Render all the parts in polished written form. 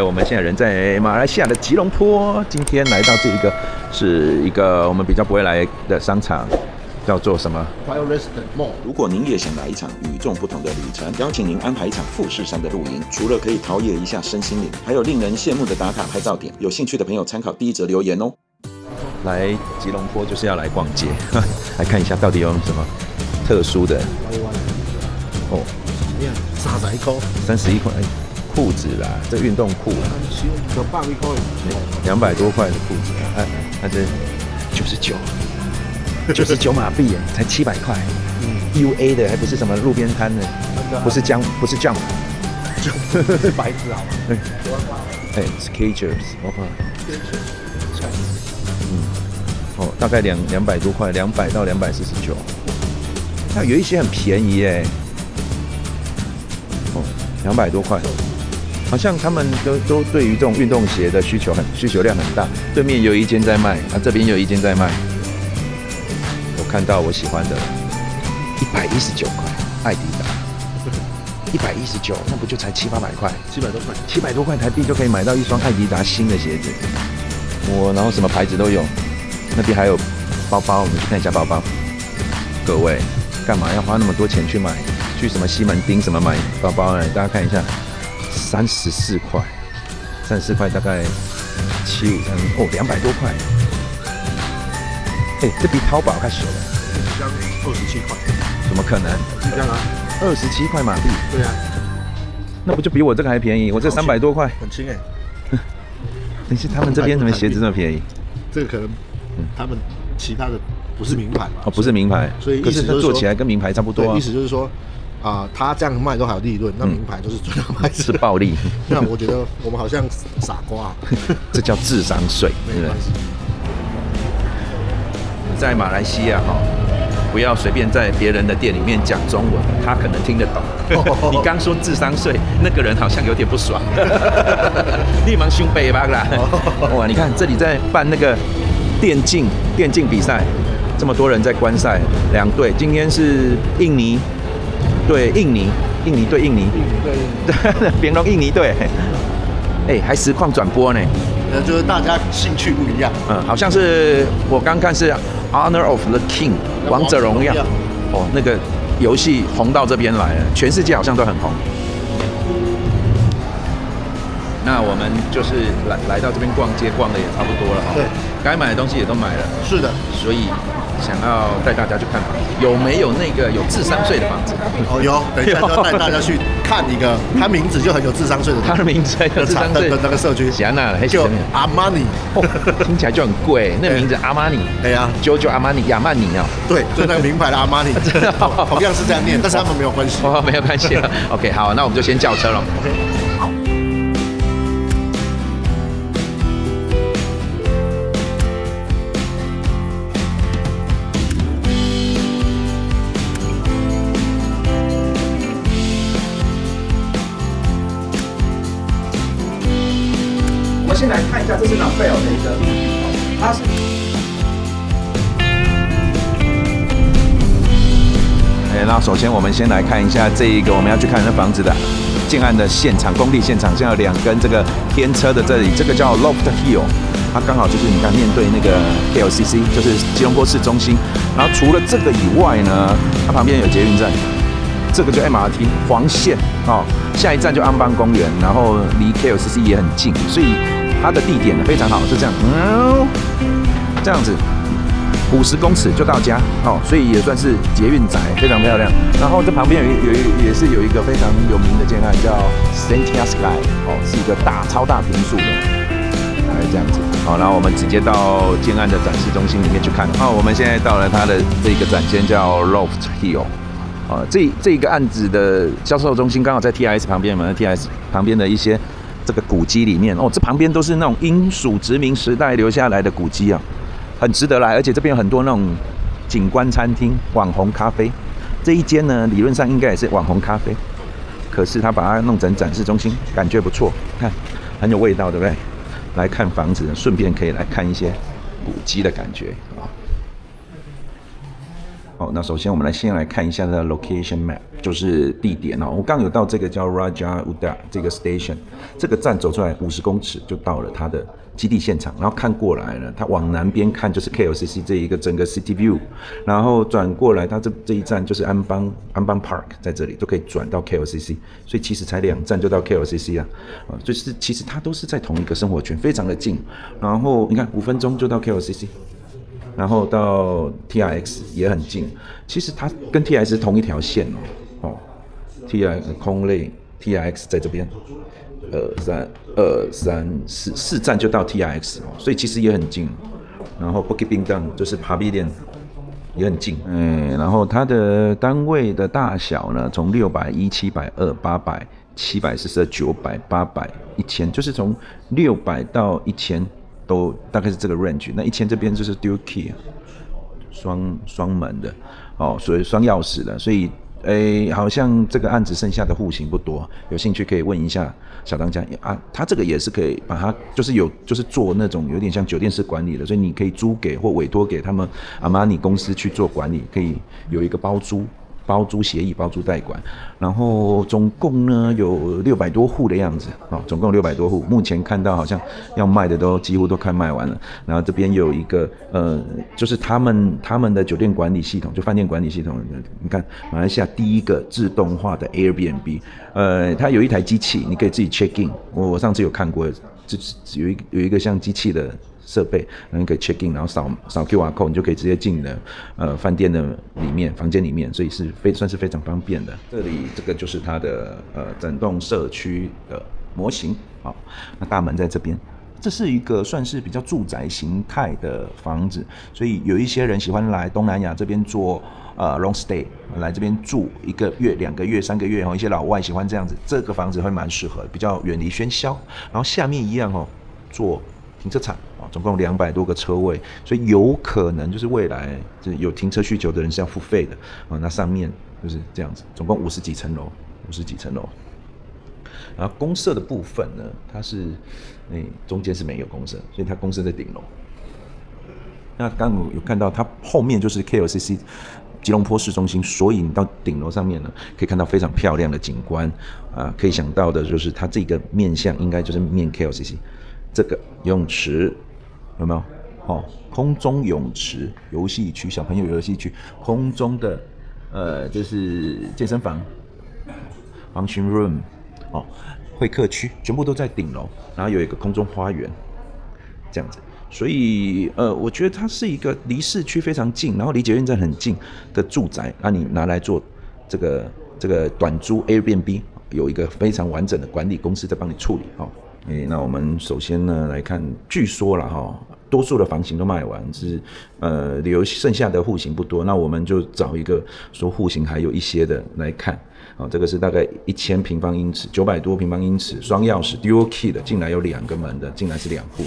我们现在人在马来西亚的吉隆坡，今天来到这一个是一个我们比较不会来的商场，叫做什么 Wild Resident Mall。如果您也想来一场与众不同的旅程，邀请您安排一场富士山的露营，除了可以陶冶一下身心灵，还有令人羡慕的打卡拍照点。有兴趣的朋友参考第一则留言哦。来吉隆坡就是要来逛街，来看一下到底有什么特殊的。哦，你看30塊，31塊，裤子啦，这运动裤啦，200幾塊，200多塊的裤子啊，它这99馬幣耶，才700塊，UA 的，还不是什么路边摊的，不是 Jump， 白纸好吗？哎 ，Skechers， 大概200多塊，200到249，那有一些很便宜耶，200多塊。好像他们都对于这种运动鞋的需求量很大。对面有一间在卖，这边有一间在卖。我看到我喜欢的119块，艾迪达，119，那不就才700-800块？700多塊台币就可以买到一双艾迪达新的鞋子。然后什么牌子都有。那边还有包包，我们去看一下包包。各位，干嘛要花那么多钱去买？去什么西门町什么买包包呢？大家看一下。34塊大概753，200多塊，这比淘寶還小了，一張27塊，怎麼可能？一張啊，27塊馬幣，對啊，那不就比我這個還便宜？我這300多塊，很輕哎。但是他們這邊怎麼鞋子這麼便宜？這個可能他們其他的不是名牌嘛？不是名牌，所以可是它做起來跟名牌差不多。意思就是說。他這樣賣都還有利潤，那名牌都是最好賣的，是暴利。那我覺得我們好像傻瓜，這叫智商稅。沒關係。在馬來西亞不要隨便在別人的店裡面講中文，他可能聽得懂。你剛說智商稅，那個人好像有點不爽。立馬胸背吧啦！哇，你看這裡在辦那個電競比賽，這麼多人在觀賽，2隊，今天是印尼。对印尼对印尼，别弄印尼队，还實況轉播呢。就是大家興趣不一樣。好像是我剛看是 Honor of the King 王者榮耀，那個遊戲紅到這邊來了，全世界好像都很紅。那我們就是來到這邊逛街，逛的也差不多了。對，該買的東西也都買了。是的，所以。想要帶大家去看房子，有沒有那個有智商稅的房子？有，等一下就要帶大家去看一個，他名字就很有智商稅的，他的名字有智商稅的那個社區，就阿瑪尼，聽起來就很貴，那個名字阿瑪尼，對呀，JoJo阿瑪尼，亞曼尼啊，對，就那個名牌的阿瑪尼，同樣是這樣念，但是他們沒有關係，沒有關係了。OK， 好，那我們就先叫車了。先来看一下，这是朗贝尔的一个，它是。那首先我们先来看一下这一个我们要去看的房子的建案的现场，工地现场，现在有2根这个天车的这里，这个叫 Loft Hill， 它刚好就是你看面对那个 KLCC， 就是吉隆坡市中心。然后除了这个以外呢，它旁边有捷运站，这个就 MRT 黄线下一站就安邦公园，然后离 KLCC 也很近，所以。它的地点呢非常好，是这样，这样子，50公尺就到家所以也算是捷运宅，非常漂亮。然后这旁边也是有一个非常有名的建案，叫 Sentia Sky， 是一个超大坪数的，大概这样子。然后我们直接到建案的展示中心里面去看。我们现在到了它的这个展间叫 Loft Hill， 这一个案子的销售中心刚好在 TIS 旁边嘛 ，TIS 旁边的一些。这个古迹里面这旁边都是那种英属殖民时代留下来的古迹啊，很值得来。而且这边有很多那种景观餐厅、网红咖啡。这一间呢，理论上应该也是网红咖啡，可是他把它弄成展示中心，感觉不错，看很有味道，对不对？来看房子，顺便可以来看一些古迹的感觉好，那首先我们先来看一下它的 location map， 就是地点哦。我刚有到这个叫 Raja Uda 这个 station， 这个站走出来50公尺就到了它的基地现场，然后看过来呢，它往南边看就是 KLCC 这一个整个 City View， 然后转过来，它这一站就是安邦 Park， 在这里就可以转到 KLCC， 所以其实才2站就到 KLCC 啊，就是其实它都是在同一个生活圈，非常的近。然后你看5分钟就到 KLCC。然后到 TRX 也很近，其实它跟 TRX 是同一条线哦。TRX 空类 TRX 在这边，4站就到 TRX 哦，所以其实也很近。然后 Bukit Bintang 就是 Pavilion 也很近，然后它的单位的大小呢，从600、700、800、742、900、800、1000，就是从600到1000。都大概是这个 range， 那1000这边就是 dual key， 双门的哦，所以双钥匙的，所以好像这个案子剩下的户型不多，有兴趣可以问一下小当家啊，他这个也是可以把它就是做那种有点像酒店式管理的，所以你可以租给或委托给他们阿玛尼公司去做管理，可以有一个包租协议、包租代管，然后总共呢有600多户的样子哦，总共600多户，目前看到好像要卖的都几乎都快卖完了。然后这边有一个就是他们的酒店管理系统，就饭店管理系统，你看马来西亚第一个自动化的 Airbnb，它有一台机器，你可以自己 check in， 我上次有看过，就是有一个像机器的设备，然后你可以 check in， 然后扫 QR code， 你就可以直接进的饭店的里面房间里面，所以算是非常方便的。这里这个就是它的整栋社区的模型，好，那大门在这边。这是一个算是比较住宅形态的房子，所以有一些人喜欢来东南亚这边做long stay， 来这边住1个月、2个月、3个月，一些老外喜欢这样子，这个房子会蛮适合，比较远离喧嚣。然后下面一样做停车场，总共200多个车位，所以有可能就是未来有停车需求的人是要付费的，那上面就是这样子，总共50几层楼。然后公设的部分呢，它是中间是没有公设，所以它公设在顶楼。那刚刚有看到它后面就是 KLCC 吉隆坡市中心，所以你到顶楼上面呢，可以看到非常漂亮的景观可以想到的就是它这个面向应该就是面 KLCC。这个泳池有没有？空中泳池游戏区，小朋友游戏区，空中的就是健身房 function room 会客区，全部都在顶楼，然后有一个空中花园这样子。所以我觉得它是一个离市区非常近，然后离捷运站很近的住宅，那你拿来做这个短租 Airbnb， 有一个非常完整的管理公司在帮你处理那我们首先呢来看，据说啦多数的房型都卖完，是留剩下的户型不多，那我们就找一个说户型还有一些的来看。这个是大概1000平方英尺，900多平方英尺，双钥匙 dual key 的，进来有2个门的，进来是2户，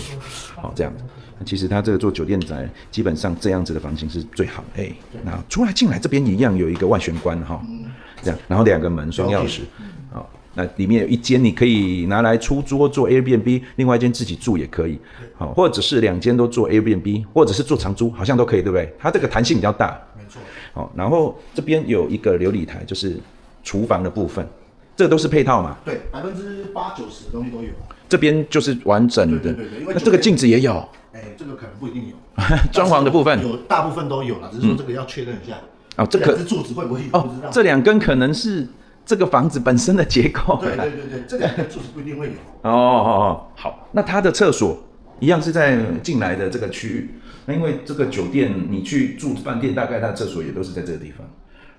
这样子。其实它这个做酒店宅，基本上这样子的房型是最好的。那出来进来这边一样有一个外玄关这样，然后2个门，双钥匙，那里面有一间你可以拿来出租做 Airbnb， 另外一间自己住也可以，或者是2间都做 Airbnb， 或者是做长租，好像都可以，对不对？它这个弹性比较大，没错。然后这边有一个流理台，就是厨房的部分，这都是配套嘛？对，80%-90%的东西都有。这边就是完整的，对，因为那这个镜子也有，这个可能不一定有，装潢的部分有，大部分都有啦，只是说这个要确认一下。这个柱子会不会不知道？这2根可能是这个房子本身的结构。对，这2根柱子不一定会有。好，那它的厕所一样是在进来的这个区域。那因为这个酒店你去住饭店，大概它的厕所也都是在这个地方。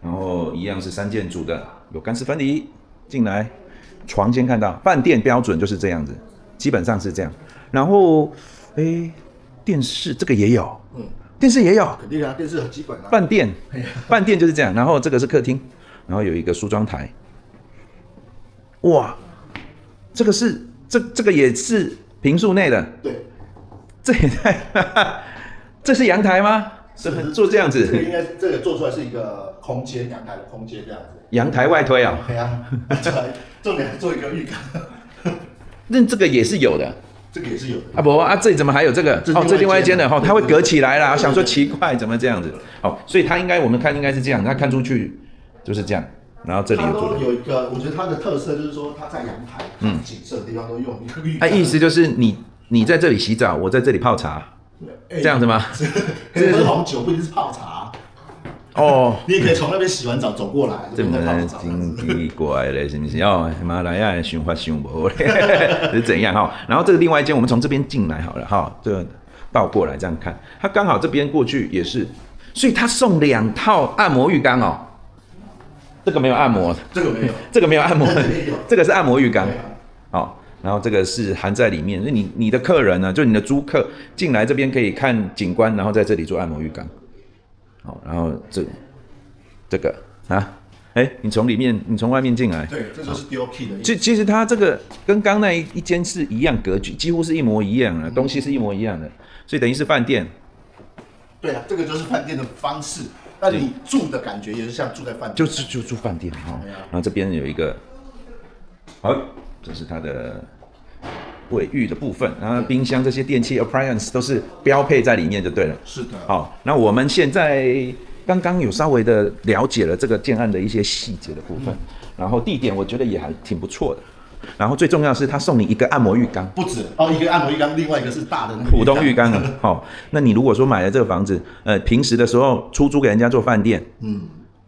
然后一样是3件组的，有干湿分离。进来，床先看到，饭店标准就是这样子，基本上是这样。然后，电视这个也有，电视也有，肯定啊，电视很基本啊。饭店就是这样。然后这个是客厅，然后有一个梳妆台。哇，这个是这个也是坪数内的。对，这也太，这是阳台吗？做这样子，这个应该这个做出来是一个空间，阳台的空间这样子。阳台外推啊？对啊，重点做一个浴缸。那这个也是有的。这个也是有的。啊不啊，这里怎么还有这个？这另外一间的它会隔起来啦。我想说奇怪，怎么这样子？所以它应该我们看应该是这样，它看出去就是这样。然后这里有一个，我觉得它的特色就是说，它在阳台看景色的地方都用一个浴缸。意思就是你在这里洗澡，我在这里泡茶，这样子吗？可以喝红酒，不一定是泡茶。你也可以从那边洗完澡走过来，这么真奇怪嘞，是不是？马来亚想法想不嘞，是怎样哈？然后这个另外一间，我们从这边进来好了哈，这个倒过来这样看，它刚好这边过去也是，所以它送2套按摩浴缸哦。这个没有按摩，这个没有，这个没有按摩，这个是按摩浴缸，然后这个是含在里面，所以你的客人呢，就你的租客进来这边可以看景观，然后在这里做按摩浴缸。然后这个你从外面进来，对，这就是 DOP 的。其实它这个跟刚那一间是一样格局，几乎是一模一样的，东西是一模一样的，所以等于是饭店。对啊，这个就是饭店的方式。那你住的感觉也是像住在饭店，就住饭店然后这边有一个，这是它的卫浴的部分，然后冰箱这些电器 appliance 都是标配在里面就对了。是的。那我们现在刚刚有稍微的了解了这个建案的一些细节的部分，然后地点我觉得也还挺不错的。然后最重要的是，他送你一个按摩浴缸，不止一个按摩浴缸，另外一个是大的那个普通浴缸那你如果说买了这个房子，平时的时候出租给人家做饭店，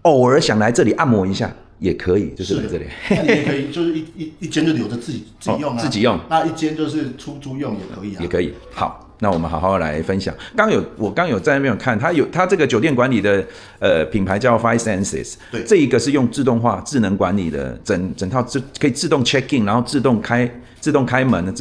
偶尔想来这里按摩一下也可以，就是来这里。你也可以，就是一间就留着自己用啊，自己用。那一间就是出租用也可以啊，也可以。好。那我们好好来分享。我刚有在那边有看，它这个酒店管理的品牌叫 Five Senses， 对，这一个是用自动化、智能管理的，整套可以自动 check in， 然后自动开门，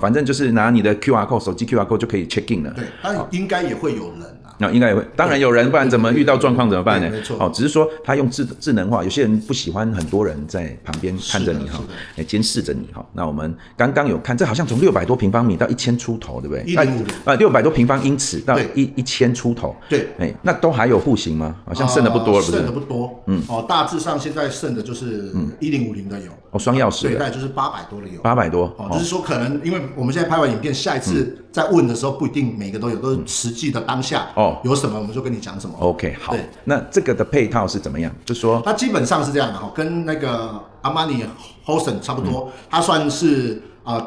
反正就是拿你的 QR code 手机 QR code 就可以 check in 了。对，但应该也会有人啊。应该也会，当然有人，不然怎么遇到状况怎么办呢？没错。只是说他用智能化，有些人不喜欢很多人在旁边看着你监视着你那我们刚刚有看，这好像从600多平方米到1000出头，对不对？600多平方英尺到1000出头。对。那都还有户型吗？好像剩的不多了，不是？剩的不多。大致上现在剩的就是1050的有。双钥匙的。对，大概就是800多的有。800多。就是说可能因为我们现在拍完影片，下一次在问的时候不一定每个都有，都是实际的当下。有什么我们就跟你讲什么。OK， 好。那这个的配套是怎么样？就说它基本上是这样的跟那个阿玛尼 Hosen 差不多，它算是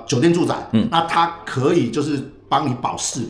酒店住宅，那它可以就是帮你保4%，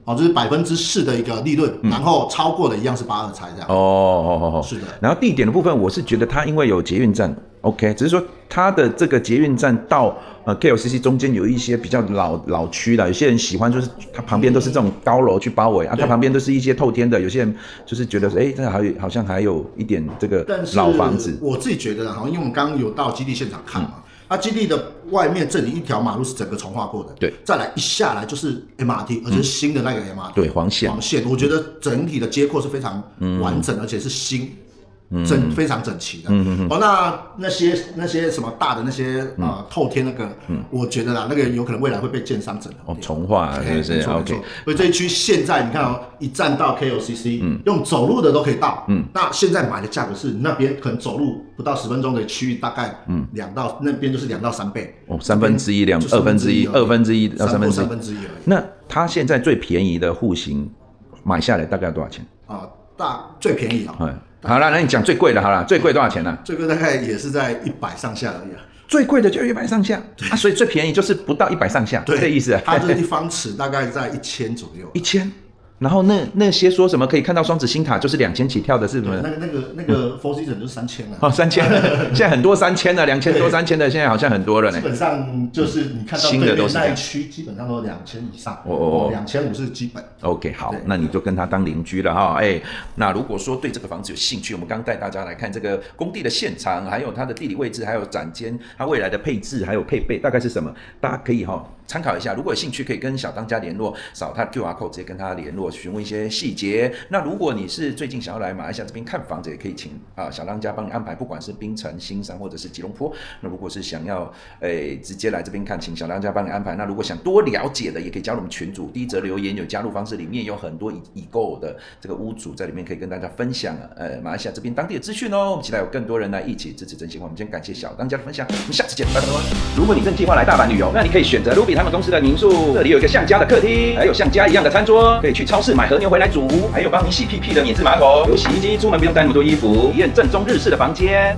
就是4%的一个利润，然后超过的一样是82拆这样。是的。然后地点的部分，我是觉得它因为有捷运站 ，OK， 只是说它的这个捷运站到KLCC 中间有一些比较老区的，有些人喜欢就是它旁边都是这种高楼去包围它旁边都是一些透天的，有些人就是觉得这好像还有一点这个老房子。我自己觉得因为我们刚刚有到基地现场看嘛。基地的外面这里一条马路是整个重划过的，对，再来一下来就是 MRT， 而且是新的那个 MRT，对，黄线，我觉得整体的街廓是非常完整，而且是新。非常整齐的。那些什么大的那些透天那个，我觉得啦，那个有可能未来会被建商整合重化是不是 ？OK。所以这一区现在你看一站到 KLCC，用走路的都可以到。那现在买的价格是那边可能走路不到10分钟的区域，大概那边就是2到3倍。1/3、2/2到1/3而已。那它现在最便宜的户型买下来大概要多少钱？最便宜好了，那你讲最贵的好了，最贵多少钱呢？最贵大概也是在100上下而已最贵的就100上下所以最便宜就是不到100上下，这意思它这1方尺大概在1000左右。1000。然后那些说什么可以看到双子星塔，就是2000起跳的，是不是？那个 Four Seasons 就是3000了。3000，现在很多3000的，2000多3000的，现在好像很多了呢。基本上就是你看到对面那一区，基本上都2000以上，2500是基本。OK， 好，那你就跟他当邻居了哈。那如果说对这个房子有兴趣，我们刚带大家来看这个工地的现场，还有它的地理位置，还有展间，它未来的配置还有配备大概是什么，大家可以参考一下。如果有兴趣，可以跟小当家联络，扫他的 QR code 直接跟他联络。询问一些细节。那如果你是最近想要来马来西亚这边看房子，也可以请小当家帮你安排，不管是槟城、新山或者是吉隆坡。那如果是想要直接来这边看，请小当家帮你安排。那如果想多了解的，也可以加入我们群组，第一则留言有加入方式。子里面有很多已购的这个屋主在里面可以跟大家分享马来西亚这边当地的资讯哦。我们期待有更多人来一起支持真心话。我们先感谢小当家的分享，我们下次见，拜拜。如果你正计划来大阪旅游，那你可以选择 Ruby 他们公司的民宿，这里有一个像家的客厅，还有像家一样的餐桌，可以去超市买和牛回来煮，还有帮你洗屁屁的免治马桶，有洗衣机，出门不用带那么多衣服，体验正宗日式的房间。